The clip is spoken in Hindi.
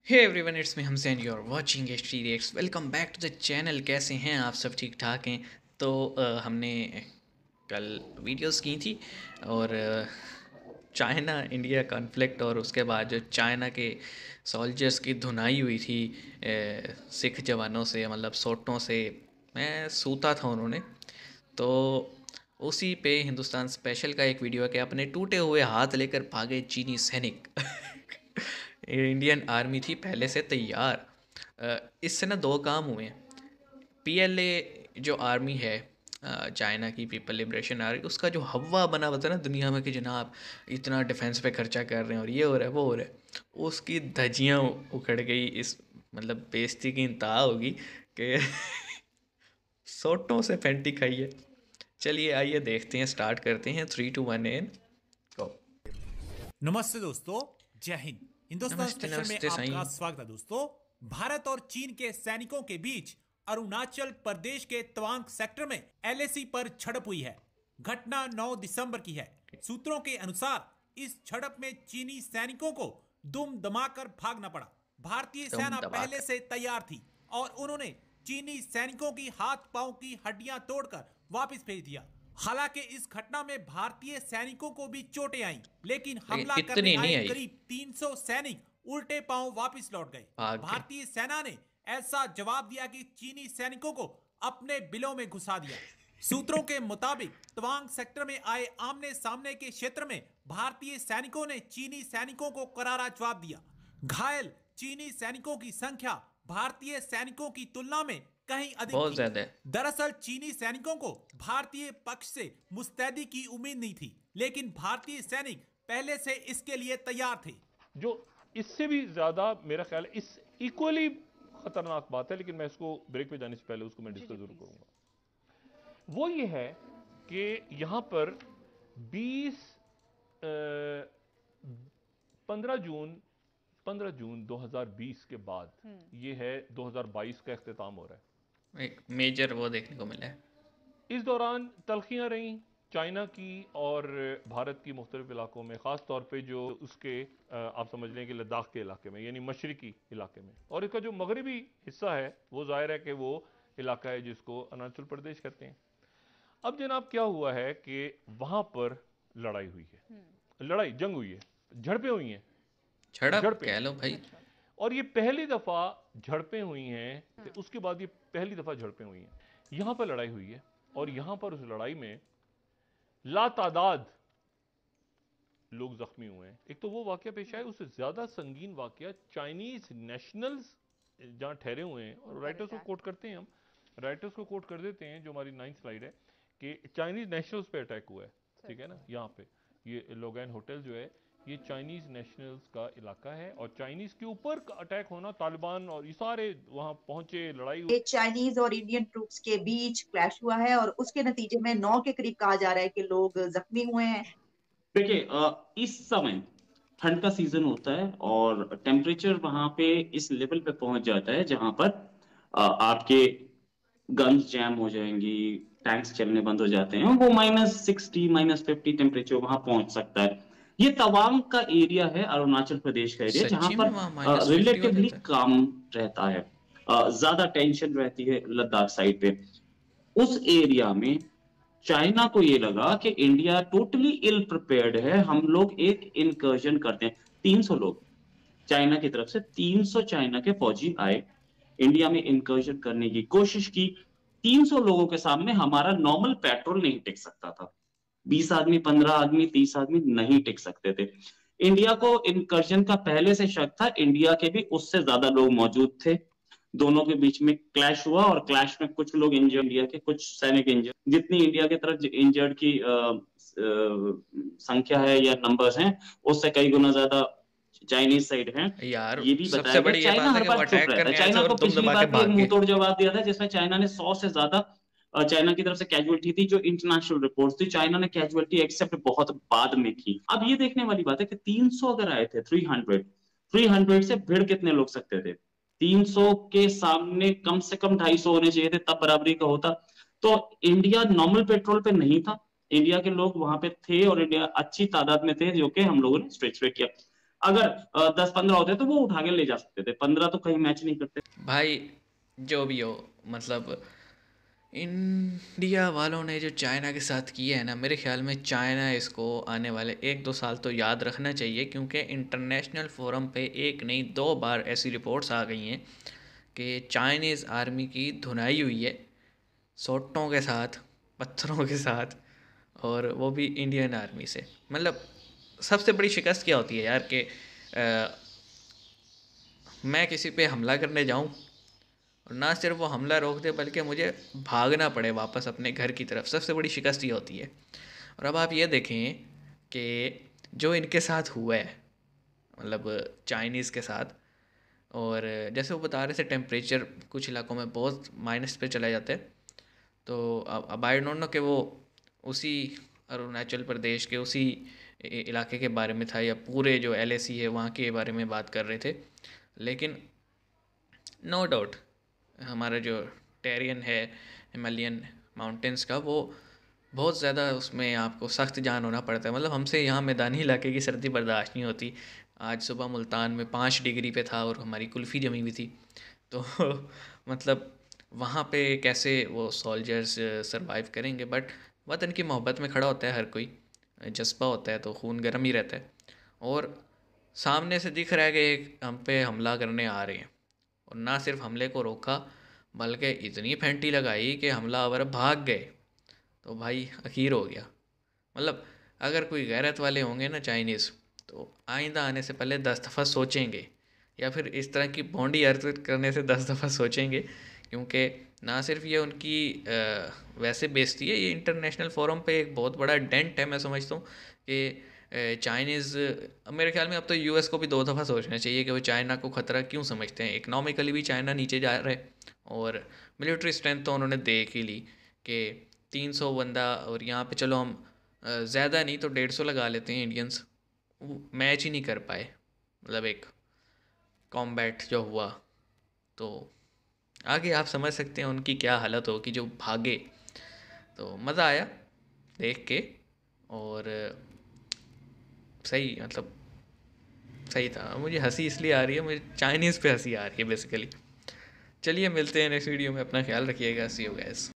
हे एवरीवन, इट्स मी हमसेन, you are watching H T X. Welcome back to the channel. कैसे हैं आप सब? ठीक ठाक हैं? तो हमने कल वीडियोस की थी और चाइना इंडिया कॉन्फ्लिक्ट और उसके बाद जो चाइना के सोल्जर्स की धुनाई हुई थी सिख जवानों से, मतलब सोटों से। मैं सूता था उन्होंने, तो उसी पे हिंदुस्तान स्पेशल का एक वीडियो है कि अपने टूटे हुए हाथ लेकर भागे चीनी सैनिक। इंडियन आर्मी थी पहले से तैयार। इससे ना दो काम हुए हैं। पीएलए जो आर्मी है, चाइना की पीपल लिबरेशन आर्मी, उसका जो हवा बना हुआ था ना दुनिया में कि जनाब इतना डिफेंस पे खर्चा कर रहे हैं और ये हो रहा है वो हो रहा है, उसकी धज्जियाँ उखड़ गई। इस मतलब बेइज्जती की इंतहा होगी कि सोटों से फैंटी खाई है। चलिए आइए देखते हैं, स्टार्ट करते हैं। 3 2 1 एन गो। नमस्ते दोस्तों, जय हिंद। हिंदुस्तान नमस्ते स्पेशल में नमस्ते आपका साईं। स्वागत है दोस्तों। भारत और चीन के सैनिकों के बीच अरुणाचल प्रदेश के तवांग सेक्टर में एलएसी पर झड़प हुई है। घटना 9 दिसंबर की है। सूत्रों के अनुसार इस झड़प में चीनी सैनिकों को दुम दमाकर भागना पड़ा। भारतीय तुम सेना दबा पहले कर। से तैयार थी और उन्होंने चीनी सैनिकों की हाथ पांव की हड्डियां तोड़कर वापस भेज दिया। हालांकि इस घटना में भारतीय सैनिकों को भी चोटें आईं, लेकिन लेकिन हमला करने इतनी नहीं आए आई। करीब 300 सैनिक उल्टे पांव वापस लौट गए। भाग गए। भारतीय सेना ने ऐसा जवाब दिया कि चीनी सैनिकों को अपने बिलों में घुसा दिया। सूत्रों के मुताबिक तवांग सेक्टर में आए आमने सामने के क्षेत्र में भारतीय सैनिकों ने चीनी सैनिकों को करारा जवाब दिया। घायल चीनी सैनिकों की संख्या भारतीय सैनिकों की तुलना में कहीं अधिक बहुत थी। ज़्यादा है। दरअसल चीनी सैनिकों को भारतीय पक्ष से मुस्तैदी की उम्मीद नहीं थी, लेकिन भारतीय सैनिक पहले से इसके लिए तैयार थे। जो इससे भी ज्यादा मेरा ख्याल है, इस इक्वली खतरनाक बात है, लेकिन मैं इसको ब्रेक पे जाने से पहले उसको मैं डिस्कस जरूर करूंगा। वो ये है कि यहां पर 20 15 जून 15 जून 2020 के बाद ये है 2022 का इख्तिताम हो रहा है। एक मेजर वो देखने को मिला है। इस दौरान तलखियां रहीं चाइना की और भारत की मुख्तलिफ इलाकों में, ख़ास तौर पे जो उसके आप समझ लें कि लद्दाख के इलाके में, यानी मशरकी इलाके में, और इसका जो मगरबी हिस्सा है वो ज़ाहिर है कि वो इलाका है जिसको अरुणाचल प्रदेश कहते हैं। अब जनाब क्या हुआ है कि वहाँ पर लड़ाई हुई है, जंग हुई है, झड़पें हुई हैं। झड़प झड़पें, कह लो भाई। और ये पहली दफ़ा झड़पें हुई हैं, तो उसके बाद ये पहली दफ़ा झड़पें हुई हैं। यहाँ पर लड़ाई हुई है और यहाँ पर उस लड़ाई में लातादाद लोग जख्मी हुए हैं। एक तो वो वाकया पेश आया, उससे ज्यादा संगीन वाकया चाइनीज नेशनल्स जहां ठहरे हुए हैं, और राइटर्स को कोट करते हैं, हम राइटर्स को कोट कर देते हैं, जो हमारी 9th स्लाइड है, कि चाइनीज नेशनल्स पे अटैक हुआ है। ठीक है ना, यहाँ पे ये लोगैन होटल जो है ये चाइनीज नेशनल्स का इलाका है, और चाइनीज के ऊपर अटैक होना, तालिबान और ये सारे वहां पहुंचे, लड़ाई हुई। ये चाइनीज और इंडियन ट्रूप्स के बीच क्लैश हुआ है और उसके नतीजे में 9 के करीब कहा जा रहा है कि लोग जख्मी हुए हैं। देखिए, इस समय ठंड का सीजन होता है और टेम्परेचर वहां पे इस लेवल पे पहुंच जाता है जहां पर आपके गन्स जैम हो जाएंगी, टैंक्स चलने बंद हो जाते हैं। वो -60 -50 टेम्परेचर वहां पहुंच सकता है। ये तवांग का एरिया है, अरुणाचल प्रदेश का एरिया, जहां सच्ची में पर वहाँ -50 हो रिलेटिवली जाता है? काम रहता है। ज्यादा टेंशन रहती है लद्दाख साइड पे। उस एरिया में चाइना को ये लगा कि इंडिया टोटली इल प्रिपेयर्ड है, हम लोग एक इनकर्जन करते हैं। 300 लोग चाइना की तरफ से, 300 चाइना के फौजी आए, इंडिया में इनकर्जन करने की कोशिश की। 300 लोगों के सामने हमारा नॉर्मल पेट्रोल नहीं टिक सकता था। 20 आदमी, 15 आदमी, 30 आदमी नहीं टिक सकते थे। इंडिया को इनकर्जन का पहले से शक था, इंडिया के भी उससे ज्यादा लोग मौजूद थे। दोनों के बीच में क्लैश हुआ और क्लैश में कुछ लोग इंजर्ड, इंडिया के कुछ सैनिक इंजर्ड। जितनी इंडिया की तरफ इंजर्ड की संख्या है या नंबर्स हैं, उससे कई गुना ज्यादा चाइनीज साइड है। यार ये भी बताया सबसे गया, बड़ी ये चाइना बात है हर कि वो बार चुप अटैक रहता है। करने आए थे चाइना और को दुम पिछली दबा के बार भी एक भाग मुंह गए। तोड़ जवाब दिया था, जिसमें चाइना ने 100 से ज्यादा चाइना की तरफ से कैजुअलिटी थी, जो इंटरनेशनल रिपोर्ट्स थी। चाइना ने कैजुअलिटी एक्सेप्ट बहुत बाद में की। अब ये देखने वाली बात है कि 300 अगर आए थे, 300 से भिड़ कितने लोग सकते थे? 300 के सामने कम से कम 250 होने चाहिए थे, तब बराबरी का होता। तो इंडिया नॉर्मल पेट्रोल पे नहीं था, इंडिया के लोग वहां पे थे और इंडिया अच्छी तादाद में थे, जो कि हम लोगों ने स्ट्रेच किया। अगर 10-15 होते तो वो उठा के ले जा सकते थे, 15 तो कहीं मैच नहीं करते। भाई जो भी हो, मतलब इंडिया वालों ने जो चाइना के साथ किया है ना, मेरे ख्याल में चाइना इसको आने वाले 1-2 साल तो याद रखना चाहिए, क्योंकि इंटरनेशनल फोरम पे एक नहीं 2 बार ऐसी रिपोर्ट्स आ गई हैं कि चाइनीज़ आर्मी की धुनाई हुई है सोटों के साथ, पत्थरों के साथ, और वो भी इंडियन आर्मी से। मतलब सबसे बड़ी शिकस्त क्या होती है यार कि मैं किसी पे हमला करने जाऊं और ना सिर्फ वो हमला रोक दे बल्कि मुझे भागना पड़े वापस अपने घर की तरफ। सबसे बड़ी शिकस्त ये होती है। और अब आप ये देखें कि जो इनके साथ हुआ है, मतलब चाइनीज़ के साथ, और जैसे वो बता रहे थे टेम्परेचर कुछ इलाकों में बहुत माइनस पे चला जाता है। तो अब आई डोंट नो कि वो उसी अरुणाचल प्रदेश के उसी इलाके के बारे में था या पूरे जो LAC है वहाँ के बारे में बात कर रहे थे। लेकिन नो डाउट हमारा जो टेरियन है हिमालयन माउंटेंस का, वो बहुत ज़्यादा उसमें आपको सख्त जान होना पड़ता है। मतलब हमसे यहाँ मैदानी इलाके की सर्दी बर्दाश्त नहीं होती। आज सुबह मुल्तान में 5 डिग्री पे था और हमारी कुल्फ़ी जमी हुई थी। तो मतलब वहाँ पे कैसे वो सोल्जर्स सरवाइव करेंगे। बट वतन की मोहब्बत में खड़ा होता है हर कोई, जज्बा होता है तो खून गर्म ही रहता है। और सामने से दिख रहा है कि एक हम पे हमला करने आ रहे हैं, और ना सिर्फ हमले को रोका बल्कि इतनी फेंटी लगाई कि हमलावर भाग गए। तो भाई अखीर हो गया। मतलब अगर कोई गैरत वाले होंगे ना चाइनीज़, तो आइंदा आने से पहले 10 दफ़ा सोचेंगे, या फिर इस तरह की बॉन्डी हरकत करने से 10 दफ़ा सोचेंगे। क्योंकि ना सिर्फ ये उनकी वैसे बेइज्जती है, ये इंटरनेशनल फोरम पे एक बहुत बड़ा डेंट है। मैं समझता हूँ कि चाइनीज़, मेरे ख्याल में अब तो US को भी 2 दफ़ा सोचना चाहिए कि वो चाइना को ख़तरा क्यों समझते हैं। इकनॉमिकली भी चाइना नीचे जा रहा है, और मिलिट्री स्ट्रेंथ तो उन्होंने देख ही ली कि 300 बंदा, और यहाँ पे चलो हम ज़्यादा नहीं तो 150 लगा लेते हैं इंडियंस, मैच ही नहीं कर पाए। मतलब एक कॉम्बैट जो हुआ, तो आगे आप समझ सकते हैं उनकी क्या हालत होगी जो भागे। तो मज़ा आया देख के, और सही, मतलब सही था। मुझे हंसी इसलिए आ रही है, मुझे चाइनीज़ पे हंसी आ रही है बेसिकली। चलिए मिलते हैं नेक्स्ट वीडियो में, अपना ख्याल रखिएगा। सी यू गाइस।